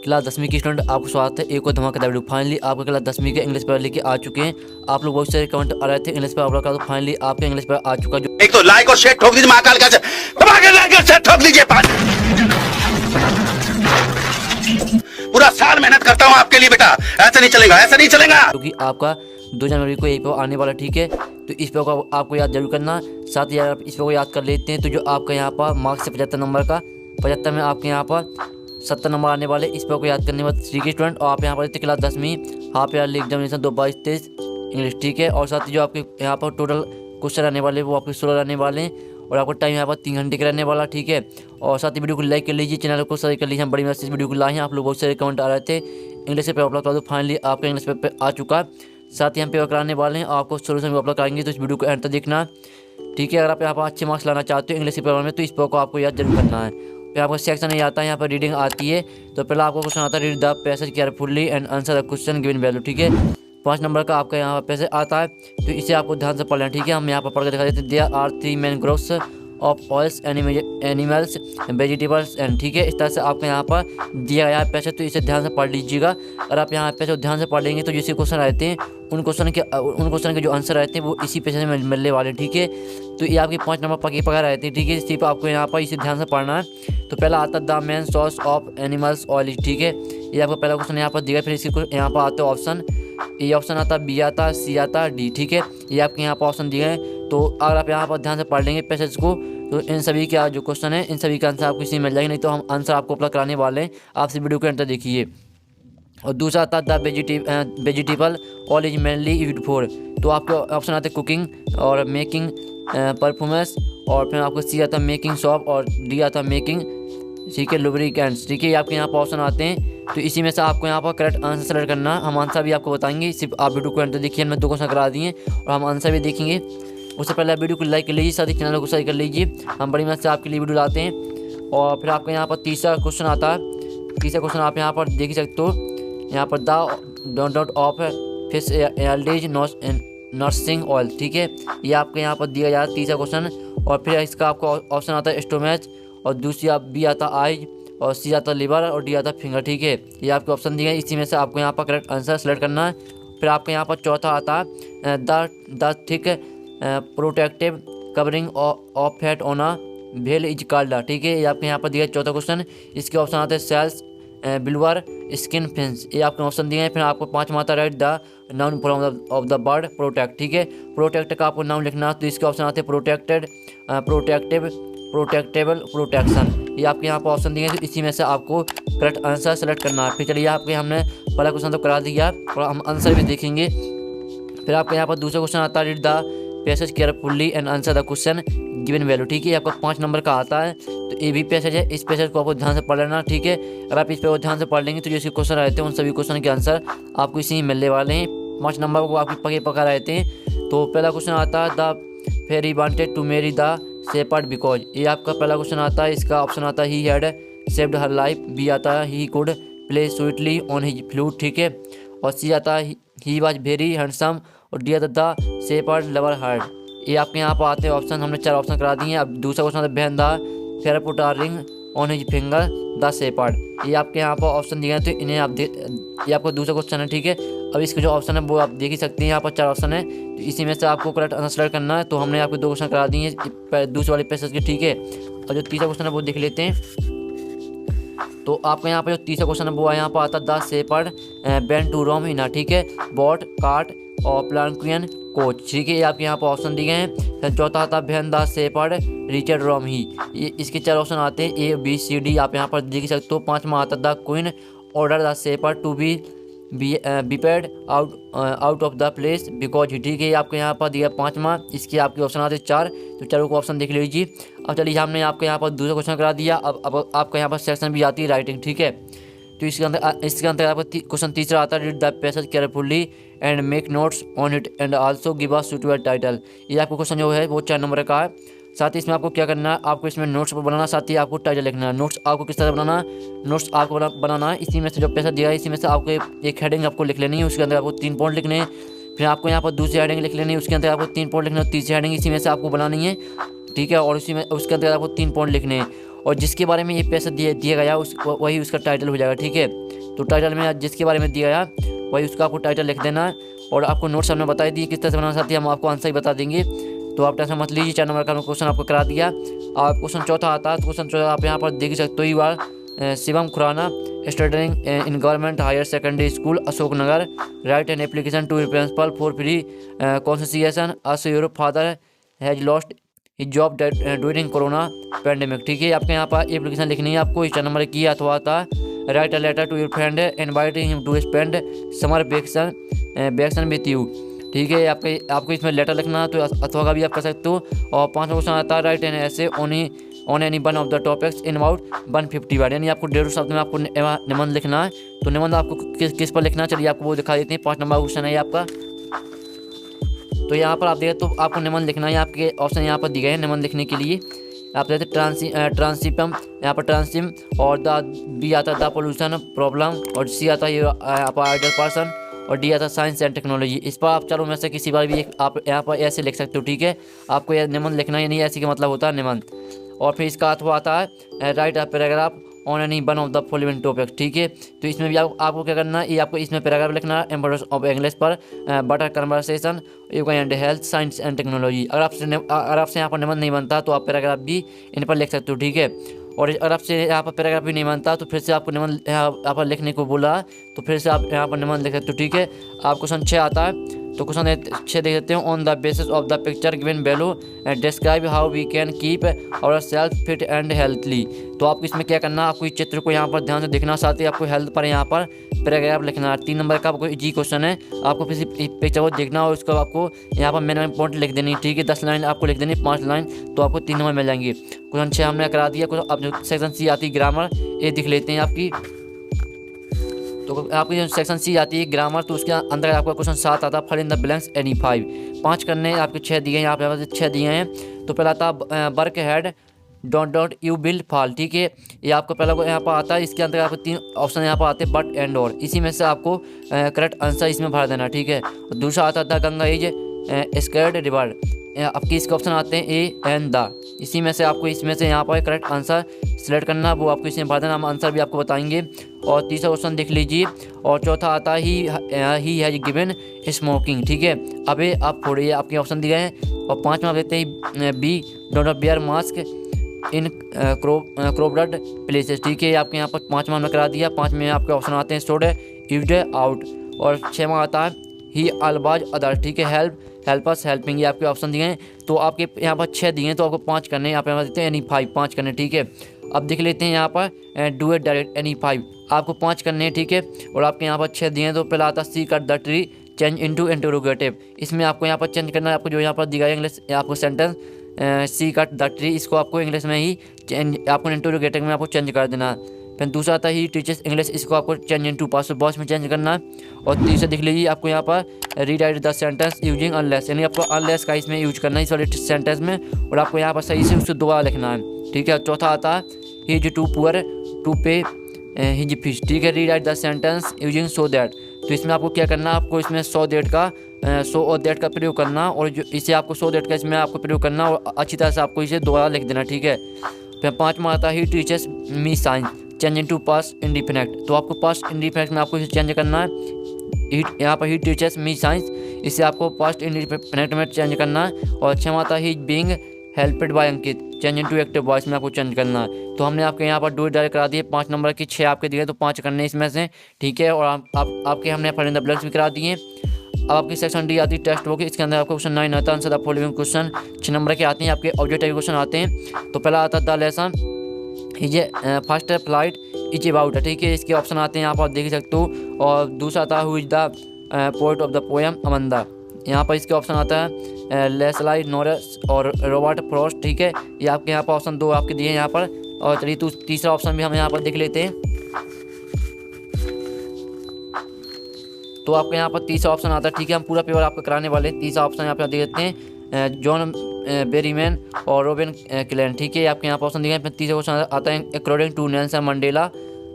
Class 10वीं की student आपको स्वागत है एक और धमाकेदार वीडियो। फाइनली आपका क्लास 10वीं के इंग्लिश पेपर लेके आ चुके हैं। आप लोग बहुत सारे कमेंट आ रहे थे इंग्लिश पेपर अपलोड कर, तो फाइनली आपके इंग्लिश पेपर आ चुका। जो एक तो लाइक और शेयर ठोक दीजिए, महाकाल का लाइक और शेयर ठोक दीजिए। पूरा साल मेहनत करता हूँ आपके लिए बेटा, ऐसा नहीं चलेगा, ऐसा नहीं चलेगा। क्योंकि आपका 2 जनवरी को एक पेपर आने वाला, ठीक है। तो इस पेपर को आपको याद जरूर करना। साथ ही आप इस पेपर को याद कर लेते हैं तो जो आपका यहाँ पर मार्क्स है 75 नंबर का, 75 में आपके यहाँ पर 70 नंबर आने वाले। इस पेपर को याद करने वाले श्री के स्टूडेंट। और आप यहाँ पर क्लास 10वीं हाफ ईयरली एग्जामिनेशन 2022-23 इंग्लिश, ठीक है। और साथ ही जो आपके यहाँ पर टोटल क्वेश्चन रहने वाले वो आपके 16 रहने वाले हैं। और आपको टाइम यहाँ पर 3 घंटे का रहने वाला, ठीक है। और साथ ही वीडियो को लाइक कर लीजिए, चैनल को सब्सक्राइब कर लीजिए। हम बड़ी मैसेज वीडियो को लाए हैं। आप लोग बहुत सारे कमेंट आ रहे थे इंग्लिश पेपर अपलोड कर दो, फाइनली आपका इंग्लिश पेपर आ चुका। साथ ही हम पेपर कराने वाले हैं, आपको सोल्यूशन भी अपलोड कराएंगे, तो इस वीडियो को एंड तक देखना, ठीक है। अगर आप यहाँ पर अच्छे मार्क्स लाना चाहते हो इंग्लिश पेपर में तो इस पेपर को आपको याद जरूर करना है। फिर आपका सेक्शन नहीं आता है, यहाँ पर रीडिंग आती है। तो पहले आपको क्वेश्चन आता है, read the passage carefully and answer the question given value, ठीक है। 5 नंबर का आपका यहाँ पर पैसेज आता है, तो इसे आपको ध्यान से पढ़ लेना, ठीक है। हम यहाँ पर पढ़ के दिखा देते हैं। There are 3 main groups of oils animals vegetables and, ठीक है। इस तरह से आपको यहाँ पर दिया गया है पैसे, तो इसे ध्यान से पढ़ लीजिएगा। अगर आप यहाँ पैसे ध्यान से पढ़ लेंगे तो जैसे क्वेश्चन रहते हैं उन क्वेश्चन के जो आंसर रहते हैं वो इसी पैसे में मिलने वाले, ठीक है। तो ये आपकी 5 नंबर पक्की पकड़ रहती है, ठीक है। सिर्फ आपको यहाँ पर इसे ध्यान से पढ़ना है। तो पहला आता है the main source of animals oil, ठीक है। ये आपका पहला क्वेश्चन यहाँ पर दिया। फिर इसके यहाँ पर आते हैं ऑप्शन, ए ऑप्शन आता है, बी आता है, सी आता है, डी, ठीक है। ये आपके यहाँ पर ऑप्शन दिए हैं। तो अगर आप यहाँ पर ध्यान से पढ़ लेंगे पैसेज को तो इन सभी का जो क्वेश्चन है इन सभी का आंसर आपको इसी में मिल जाएगा। नहीं तो हम आंसर आपको अपलोड कराने वाले हैं, आपसे वीडियो के अंदर देखिए। और दूसरा आता है the vegetable oil is mainly used for, तो आपको ऑप्शन आते हैं कुकिंग और मेकिंग परफ्यूम्स। और फिर आपको सी आता है मेकिंग सॉप और डी आता है मेकिंग, ठीक है, लुब्रिकेंट्स, ठीक है। ये आपके यहाँ पर ऑप्शन आते हैं। तो इसी में से आपको यहाँ पर करेक्ट आंसर सेलेक्ट करना। हम आंसर भी आपको बताएंगे, सिर्फ आप वीडियो को अंदर देखिए। हमने 2 क्वेश्चन करा दिए और हम आंसर भी देखेंगे। उससे पहले आप वीडियो को लाइक कर लीजिए, साथ ही चैनल को सब्सक्राइब कर लीजिए। हम बड़ी मेहनत से आपके लिए वीडियो लाते हैं। और फिर आपके यहाँ पर तीसरा क्वेश्चन आता है। तीसरा क्वेश्चन आप यहाँ पर देख सकते हो, यहाँ पर द डॉट ऑफ फिश एल्डेज नर्सिंग ऑयल, ठीक है। ये आपके यहाँ पर दिया जाता है तीसरा क्वेश्चन। और फिर इसका आपको ऑप्शन आता है स्टोमच, और दूसरी आप बी आता है आइज, और सी आता है लिवर, और डी आता है फिंगर, ठीक है। ये आपके ऑप्शन दिए हैं, इसी में से आपको यहाँ पर करेक्ट आंसर सेलेक्ट करना है। फिर आपके यहाँ पर चौथा आता है the thick protective covering of fat on a भेल इज कॉल्ड, ठीक है। ये आपके यहाँ पर दिया है चौथा क्वेश्चन। इसके ऑप्शन आते हैं सेल्स, बिल्वर, स्किन, फिंस, ये आपके ऑप्शन दिए हैं। फिर आपको 5वां आता है right the noun form of the bird protect, ठीक है। प्रोटेक्ट का आपको नाउन लिखना है, तो इसके ऑप्शन आते हैं प्रोटेक्टेड, प्रोटेक्टिव, प्रोटेक्टेबल, प्रोटेक्शन, ये आपके यहाँ पर ऑप्शन दिए हैं। तो इसी में से आपको करेक्ट आंसर सेलेक्ट करना है। फिर चलिए आपके हमने पहला क्वेश्चन तो करा दिया और हम आंसर भी देखेंगे। फिर आपके यहाँ पर दूसरा क्वेश्चन आता है read the passage carefully and answer the question given value, ठीक है। आपका 5 नंबर का आता है। तो ये भी पैसेज है, इस पैसेज को आपको ध्यान से पढ़ लेना, ठीक है। अगर आप इस पर ध्यान से पढ़ लेंगे तो जैसे क्वेश्चन रहते हैं उन सभी क्वेश्चन के आंसर आपको इसी में मिलने वाले हैं। 5 नंबर को आपकी पके पका रहते हैं। तो पहला क्वेश्चन आता है the fairy wanted to marry the shepherd because, ये आपका पहला क्वेश्चन आता है। इसका ऑप्शन आता है he had saved her life, B आता है he could play sweetly on his flute, ठीक है। और सी आता है ही वॉज वेरी हैंडसम, और डी आता द शेपर्ड लवर हर्ड। ये आपके यहाँ पर आते हैं ऑप्शन, हमने 4 ऑप्शन करा दिए हैं। अब दूसरा क्वेश्चन आता है बहन the fair put a ring on his finger the shepherd, ये आपके यहाँ पर ऑप्शन दिए हैं। तो इन्हें आप ये आपका दूसरा क्वेश्चन है, ठीक है। अब इसका जो ऑप्शन है वो आप देख ही सकते हैं, यहाँ पर 4 ऑप्शन है। तो इसी में से आपको करेक्ट आंसर सेलेक्ट करना है। तो हमने आपको 2 क्वेश्चन करा दिए हैं दूसरे वाले पैसेज के, ठीक है। और जो तीसरा क्वेश्चन है वो देख लेते हैं। तो आपको यहाँ पर जो तीसरा क्वेश्चन है वो यहाँ पर आता है द शेपर्ड वेंट टू रोम इन, ठीक है, बॉट कार्ट और प्लांक्वियन कोच, ठीक है। ये आपके यहाँ पर ऑप्शन दिए हैं। फिर चौथा आता है बहन द शेपर्ड रिचर्ड रोम ही, ये इसके 4 ऑप्शन आते हैं ए बी सी डी, आप यहाँ पर देख सकते हो। 5वां आता है the queen order the shepherd to be put out of the place because he, ठीक है। आपके यहाँ पर दिया 5वां, इसके आपके ऑप्शन आते हैं 4। तो चारों को ऑप्शन देख लीजिए। अब चलिए हमने आपके यहाँ पर दूसरा क्वेश्चन करा दिया। अब आपका यहाँ पर सेक्शन भी आती है राइटिंग, ठीक है। तो इसके अंदर आपका क्वेश्चन तीसरा आता है read the passage carefully and make notes on it and also give a suitable title, ये आपको क्वेश्चन जो है वो 4 नंबर का है। साथ ही इसमें आपको क्या करना है, आपको इसमें नोट्स बनाना, साथ ही आपको टाइटल लिखना है। नोट्स आपको किस तरह बनाना है, नोट्स आपको बनाना है इसी में से जो पैसा दिया है इसी में से आपको एक हेडिंग आपको लिख लेनी है, उसके अंदर आपको 3 पॉइंट लिखने हैं। फिर आपको यहाँ पर दूसरी हेडिंग लिख लेनी है, उसके अंदर आपको 3 पॉइंट लिखना है। तीसरी हेडिंग इसी में से आपको बनानी है, ठीक है। और उसी में उसके अंदर आपको 3 पॉइंट लिखने हैं। और जिसके बारे में ये पैसा दिया गया वही उसका टाइटल हो जाएगा। ठीक है, तो टाइटल में जिसके बारे में दिया गया वही उसका आपको टाइटल लिख देना है। और आपको नोट्स हमने बता दिए किस तरह से बनाना चाहते हैं, हम आपको आंसर ही बता देंगे, तो आप टेंशन मत लीजिए। 4 नंबर का क्वेश्चन आपको करा दिया। आप क्वेश्चन चौथा आता है, तो क्वेश्चन चौथा आप यहाँ पर देख सकते हो। You are Shivam Khurana studying in government higher secondary school Ashok Nagar, write an application to principal for free consultation as your father has lost his job during corona pandemic. ठीक है, आपके यहाँ पर एप्लीकेशन लिखनी है आपको। 4 नंबर की अथवा आता है write a letter to your friend inviting him to spend summer vacation with you. ठीक है, आपको इसमें लेटर लिखना है, तो अथवा का भी आप कर सकते हो। और 5वां क्वेश्चन आता है राइट एन ऐसे on any one of the topics in about 150 word, यानी आपको 150 शब्द में आपको निबंध लिखना है। तो निबंध आपको किस पर लिखना है, चलिए आपको वो दिखा देते हैं। 5 नंबर क्वेश्चन है आपका। तो यहाँ पर आप देखें तो आपको निबंध लिखना है। आपके ऑप्शन यहाँ पर दिए गए हैं निबंध लिखने के लिए। आप देखते ट्रांसिपम, यहाँ पर ट्रांसिम, और बी आता है द पोल्यूशन प्रॉब्लम, और सी आता है आइडल पर्सन, और डी आता है साइंस एंड टेक्नोलॉजी। इस पर आप चारों में से किसी बार भी एक आप यहाँ पर ऐसे लिख सकते हो। ठीक है, आपको यह निबंध लिखना है, नहीं ऐसे का मतलब होता है निबंध। और फिर इसका अथवा आता है write a paragraph on any one of the following topics. ठीक है, तो इसमें भी आपको क्या करना है, ये आपको इसमें पैराग्राफ लिखना है इम्पोर्टेंस ऑफ इंग्लिश पर, butter conversation and health science and technology. अगर आपसे यहाँ पर निबंध नहीं बनता तो आप पैराग्राफ भी इन पर लिख सकते हो। ठीक है, और अगर आपसे यहाँ पर पैराग्राफ भी नहीं बनता तो फिर से आपको निबंध यहाँ पर लिखने को बोला, तो फिर से आप यहाँ पर निबंध लिख सकते हो। ठीक है, आप क्वेश्चन 6 आता है, तो क्वेश्चन 6 देख सकते हो। On the basis of the picture given below describe how we can keep our self fit and healthy. तो आपको इसमें क्या करना है, आपको इस चित्र को यहाँ पर ध्यान से देखना, साथ ही आपको हेल्थ पर यहाँ पर पैराग्राफ लिखना है। 3 नंबर का आपको जी क्वेश्चन है, आपको किसी पिक्चर को देखना और उसको आपको यहाँ पर मेन पॉइंट लिख देनी। ठीक है, 10 लाइन आपको लिख देनी, 5 लाइन, तो आपको 3 नंबर मिल जाएंगे। क्वेश्चन 6 हमने करा दिया। अब जो सेक्शन सी आती है ग्रामर, ये दिख लेते हैं आपकी। तो आपकी जो सेक्शन सी आती है ग्रामर, तो उसके अंदर आपका क्वेश्चन 7 आता है fill in the blanks any 5। 5 करने आपके 6 दिए हैं, यहाँ पे 6 दिए हैं। तो पहला आता है work head don't you build fall. ठीक है, ये आपको पहला यहाँ पर आता है। इसके अंदर आपको 3 ऑप्शन यहाँ पर आते हैं बट एंड और, इसी में से आपको करेक्ट आंसर इसमें भर देना। ठीक है, और दूसरा आता था गंगा इज स्कर्ड रिवर, आपके इसके ऑप्शन आते हैं ए एंड द, इसी में से आपको इसमें से यहाँ पर करेक्ट आंसर सिलेक्ट करना, वो आपको इसमें भर देना, हम आंसर भी आपको बताएंगे। और तीसरा क्वेश्चन देख लीजिए। और चौथा आता है ही हैज गिवन स्मोकिंग। ठीक है, अभी आप थोड़े आपके ऑप्शन दिए हैं। और 5वां आप देखते हैं be don't wear mask in crowded places. ठीक है, आपके यहाँ पर 5वां हमने करा दिया। 5 में आपके ऑप्शन आते हैं स्टोड यूज्ड आउट। और 6वां आता है ही अलबाज अदर। ठीक है, हेल्प अस हेल्पिंग, ये आपके ऑप्शन दिए हैं। तो आपके यहाँ पर 6 दिए हैं, तो आपको 5 करने यहाँ पर देते हैं यानी 5 करने। ठीक है, अब देख लेते हैं यहाँ पर डू इट डायरेक्ट एनी 5, आपको 5 करने हैं। ठीक है, और आपके यहाँ पर 6 दिए हैं। तो पहला आता है she cut the tree change into interrogative, इसमें आपको यहाँ पर चेंज करना है। आपको जो यहाँ पर दिया है इंग्लिश आपको sentence C cut the tree, इसको आपको इंग्लिश में ही आपको इंटरोगेटिव में आपको चेंज कर देना है। फिर दूसरा आता है ही टीचर्स इंग्लिश, इसको आपको चेंज इनटू पास्ट बॉस में चेंज करना है। और तीसरा देख लीजिए आपको यहाँ पर rewrite the sentence using unless, यानी आपको अनलेस का इसमें यूज करना है इस वाले सेंटेंस में, और आपको यहाँ पर सही से उसको दोबारा लिखना है। ठीक है, चौथा आता है he is too poor to pay his fees. ठीक है, rewrite the sentence using so that, तो इसमें आपको क्या करना है, आपको इसमें सो और दैट का प्रयोग करना, और जो इसे आपको सो दैट का इसमें आपको प्रयोग करना, और अच्छी तरह से आपको इसे दोबारा लिख देना। ठीक है, फिर 5वां आता है he teaches me science change into past indefinite, तो आपको पास्ट इंडिफिनिट में आपको इसे चेंज करना है। यहाँ पर ही टीचर्स मी साइंस, इसे आपको पास्ट इंडिफिनिट में चेंज करना है। और 6वां आता है ही बीइंग हेल्पेड बाय अंकित चेंज इनटू एक्टिव वॉइस में आपको चेंज करना है। तो हमने आपके यहाँ पर 2 डायरेक्ट करा दिए, 5 नंबर की 6 आपके दिए, तो 5 करने इसमें से। ठीक है, और आपके हमने फिल इन द ब्लैंक्स भी करा दिए। अब आपकी सेक्शन डी आती है टेक्स्ट बुक, इसके अंदर आपको क्वेश्चन 9 आता है answer the following question. 6 number के आते हैं आपके ऑब्जेक्टिव क्वेश्चन आते हैं। तो पहला आता है the lesson is first flight is about. ठीक है, इसके ऑप्शन आते हैं यहाँ पर आप देख सकते हो। और दूसरा आता है who is the poet of the poem Amanda, यहाँ पर इसके ऑप्शन आता है लेस्लाई नॉरिस और रॉबर्ट फ्रॉस्ट। ठीक है, ये आपके यहाँ पर ऑप्शन 2 आपके दिए हैं यहाँ पर। और चलिए तीसरा ऑप्शन भी हम यहाँ पर देख लेते हैं। तो आपके यहाँ पर तीसरा ऑप्शन आता है। ठीक है, हम पूरा पेपर आपको कराने वाले हैं। तीसरा ऑप्शन यहाँ पर देख लेते हैं जॉन बेरीमैन और रोबिन क्लेन। ठीक है, आपके यहाँ पर ऑप्शन दिए हैं। तीसरा क्वेश्चन आता है according to Nelson Mandela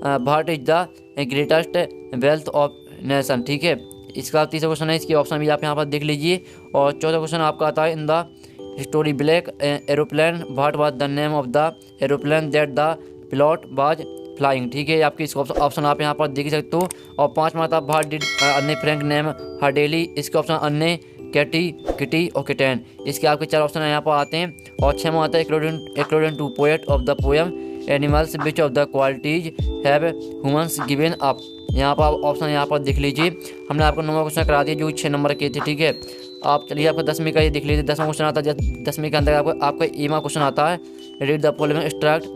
what is the greatest wealth of nation. ठीक है, इसका तीसरा क्वेश्चन है, इसके ऑप्शन भी आप यहाँ पर देख लीजिए। और चौथा क्वेश्चन आपका आता है in the story black aeroplane, what was the name of the aeroplane that the pilot was flying. ठीक है, आपके इसका ऑप्शन आप यहाँ पर देख सकते हो। और 5वां था what did Anne Frank name her daily, इसके ऑप्शन अन्य, कैटी, किटी और किटैन। इसके आपके 4 ऑप्शन यहाँ पर आते हैं। और 6वां आता है according to poet of the poem animals which of the qualities have humans given up. यहाँ पर आप ऑप्शन यहाँ पर देख लीजिए। हमने आपको 9वां क्वेश्चन करा दिया जो 6 नंबर के थे। ठीक है, आप चलिए आपका 10वीं का ये देख लीजिए। 10वां क्वेश्चन आता है 10वीं के अंदर आपका एमा क्वेश्चन आता है, read the following extract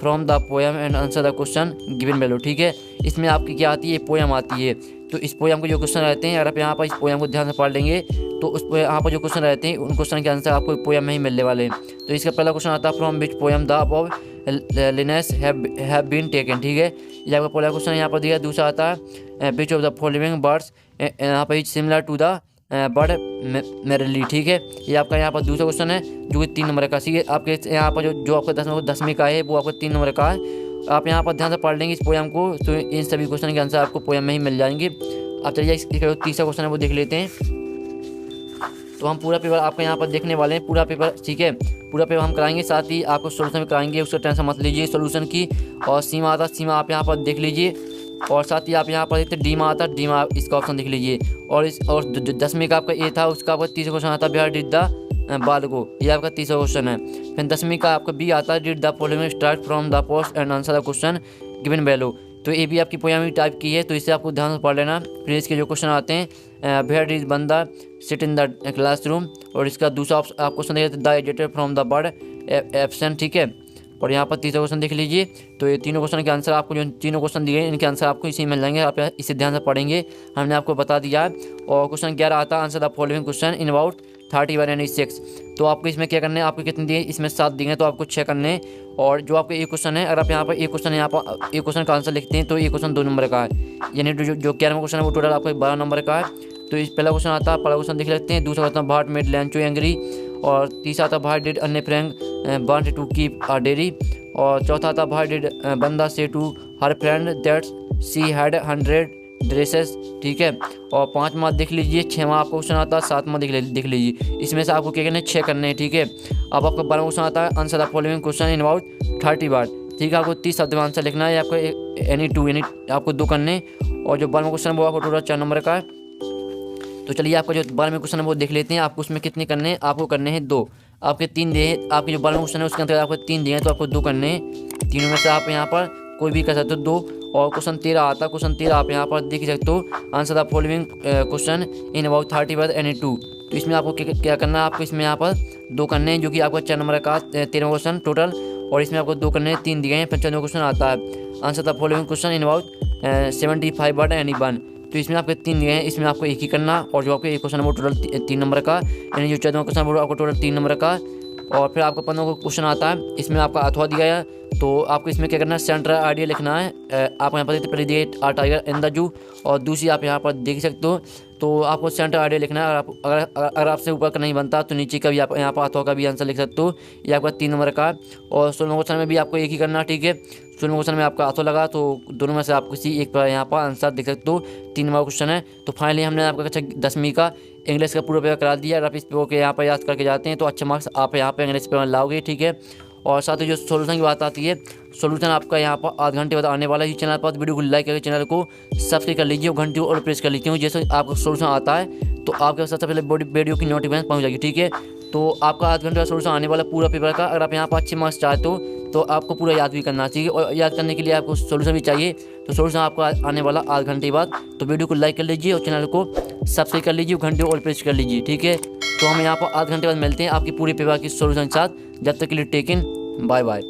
from the poem and answer the question given below. ठीक है, इसमें आपकी क्या आती है, पोएम आती है। तो इस पोएम के जो क्वेश्चन रहते हैं, अगर आप यहाँ पर इस पोएम को ध्यान से पढ़ लेंगे तो उस यहाँ पर जो क्वेश्चन रहते हैं उन क्वेश्चन के आंसर आपको पोएम में ही मिलने वाले हैं। तो इसका पहला क्वेश्चन आता है from which poem the above lines have been taken. ठीक है, ये आपका पहला क्वेश्चन यहाँ पर दिया। दूसरा आता है which of the following birds यहाँ पर similar to the bird merely. ठीक है, ये आपका यहाँ पर दूसरा क्वेश्चन है जो कि 3 नंबर का। सी आपके यहाँ पर जो आपका 10वीं का है वो आपको 3 नंबर का है। आप यहाँ पर ध्यान से पढ़ लेंगे इस पोएम को तो इन सभी क्वेश्चन के आंसर आपको पोएम में ही मिल जाएंगे। आप चलिए इसका तीसरा क्वेश्चन है वो देख लेते हैं। तो हम पूरा पेपर आपको यहाँ पर देखने वाले हैं, पूरा पेपर। ठीक है, पूरा पेपर हम कराएंगे, साथ ही आपको सोल्यूशन भी कराएंगे, उसका टेंशन मत लीजिए सोल्यूशन की। और सीमा आता, सीमा आप यहाँ पर देख लीजिए। और साथ ही आप यहाँ पर देखते डीमा आता, डीमा इसका ऑप्शन देख लीजिए। और 10वीं का आपका ए था उसका आपका तीसरा क्वेश्चन आता बिहार डिड द बालगो, ये आपका तीसरा क्वेश्चन है। फिर 10वीं का आपका बी आता है did the following start from the post and answer the question given below. तो ये भी आपकी पोएम ही टाइप की है, तो इसे आपको ध्यान से पढ़ लेना। फिर इसके जो क्वेश्चन आते हैं वेयर इज बंदा सिट इन द क्लासरूम, और इसका दूसरा आप क्वेश्चन देखिए the editor from the bird absent. ठीक है, और यहाँ पर तीसरा क्वेश्चन देख लीजिए। तो ये तीनों क्वेश्चन के आंसर आपको जो तीनों क्वेश्चन दिए इनके आंसर आपको इसी में मिल जाएंगे, आप इसे ध्यान से पढ़ेंगे, हमने आपको बता दिया है। और क्वेश्चन 11 आता है answer the following question in about 31 and 6। तो आपको इसमें क्या करना है, आपको कितने दिए, इसमें 7 दिए हैं तो आपको 6 करने हैं। और जो आपका एक क्वेश्चन है, अगर आप यहाँ पर एक क्वेश्चन का आंसर लिखते हैं तो ये क्वेश्चन 2 नंबर का है, यानी जो 11वां क्वेश्चन है वो टोटल आपका 12 नंबर का है। तो इस पहला क्वेश्चन आता है, पहला क्वेश्चन देख लेते हैं। दूसरा question what made Lencho angry, और तीसरा आता what did Anne Frank want to keep a diary, और चौथा आता what did Wanda say to her friend that she had 100 dresses. ठीक है, और 5वां देख लीजिए। 6वां आपका क्वेश्चन आता है, 7वां देख लीजिए। इसमें से आपको क्या करना है, 6 करने हैं। ठीक है, अब आपका 12वां क्वेश्चन आता है answer the following question in about 30 word. ठीक है, आपको 30 शब्द में आंसर लिखना है, आपको यानी आपको 2 करने। और जो 12वां क्वेश्चन है वो आपको टोटल 4 नंबर का है। तो चलिए आपका जो 12वें क्वेश्चन है वो देख लेते हैं। आपको उसमें कितने करने हैं, आपको करने हैं 2। आपके 3 दिए, आपके जो 12वें क्वेश्चन है उसके अंदर आपको 3 दिए हैं तो आपको 2 करने हैं। तीनों में से आप यहाँ पर कोई भी कर सकते हो 2। और क्वेश्चन 13 आता है, क्वेश्चन 13 आप यहाँ पर देख सकते हो answer the following question in about 30 word any 2। तो इसमें आपको क्या करना है, आपको इसमें यहाँ पर 2 करने हैं जो कि आपका 4 नंबर का 13वां क्वेश्चन टोटल। और इसमें आपको 2 करने हैं, 3 दिए हैं। 95वां क्वेश्चन आता है answer the following question in about 75 word any 1। तो इसमें आपके 3 दिए हैं, इसमें आपको 1 ही करना। और जो आपका एक क्वेश्चन है वो टोटल 3 नंबर का, यानी जो 14वां क्वेश्चन है वो आपको टोटल 3 नंबर का। और फिर आपका 15वां क्वेश्चन आता है, इसमें आपका अथवा दिया है तो आपको इसमें क्या करना है, सेंट्रल आइडिया लिखना है। आप यहाँ पर देखते पहले दिए आ टाइगर इन द जू, और दूसरी आप यहाँ पर देख सकते हो तो आपको सेंट्रल आइडिया लिखना है। अगर आपसे ऊपर का नहीं बनता तो नीचे का भी आप यहाँ पर अथवा का भी आंसर लिख सकते हो, ये आपका 3 नंबर का। और 16वां क्वेश्चन में भी आपको 1 ही करना। ठीक है, 16वां क्वेश्चन में आपका अथवा लगा तो दोनों में से आप किसी एक पर यहाँ पर आंसर देख सकते हो। 3 नंबर क्वेश्चन है। तो फाइनली हमने आपका कक्षा 10वीं का इंग्लिश का पूरा पेपर करा दिया। अगर आप इस पेपर के यहाँ पर याद करके जाते हैं तो अच्छे मार्क्स आप यहाँ पर इंग्लिश पेपर लाओगे। ठीक है, और साथ ही जो सोल्यूशन की बात आती है, सोल्यूशन आपका यहाँ पर आध घंटे बाद आने वाला है। चैनल पर वीडियो को लाइक करके चैनल को सब्सक्राइब कर लीजिए, घंटी और प्रेस कर लीजिए। जैसे आपका सोल्यूशन आता है तो आपके सबसे पहले वीडियो की नोटिफिकेशन पहुँच जाएगी। ठीक है, तो आपका आध घंटे का सोल्यूशन आने वाला पूरा पेपर का। अगर आप यहाँ पर अच्छे मार्क्स चाहते हो तो आपको पूरा याद भी करना चाहिए, और याद करने के लिए आपको सोल्यूशन भी चाहिए। तो सोल्यूशन आपको आने वाला आध घंटे बाद। तो वीडियो को लाइक कर लीजिए और चैनल को सब्सक्राइब कर लीजिए, घंटे और प्रेस कर लीजिए। ठीक है, तो हम यहाँ पर आध घंटे बाद मिलते हैं आपकी पूरी पेपर की सोल्यूशन के साथ। जब तक के लिए टेक इन, बाय बाय।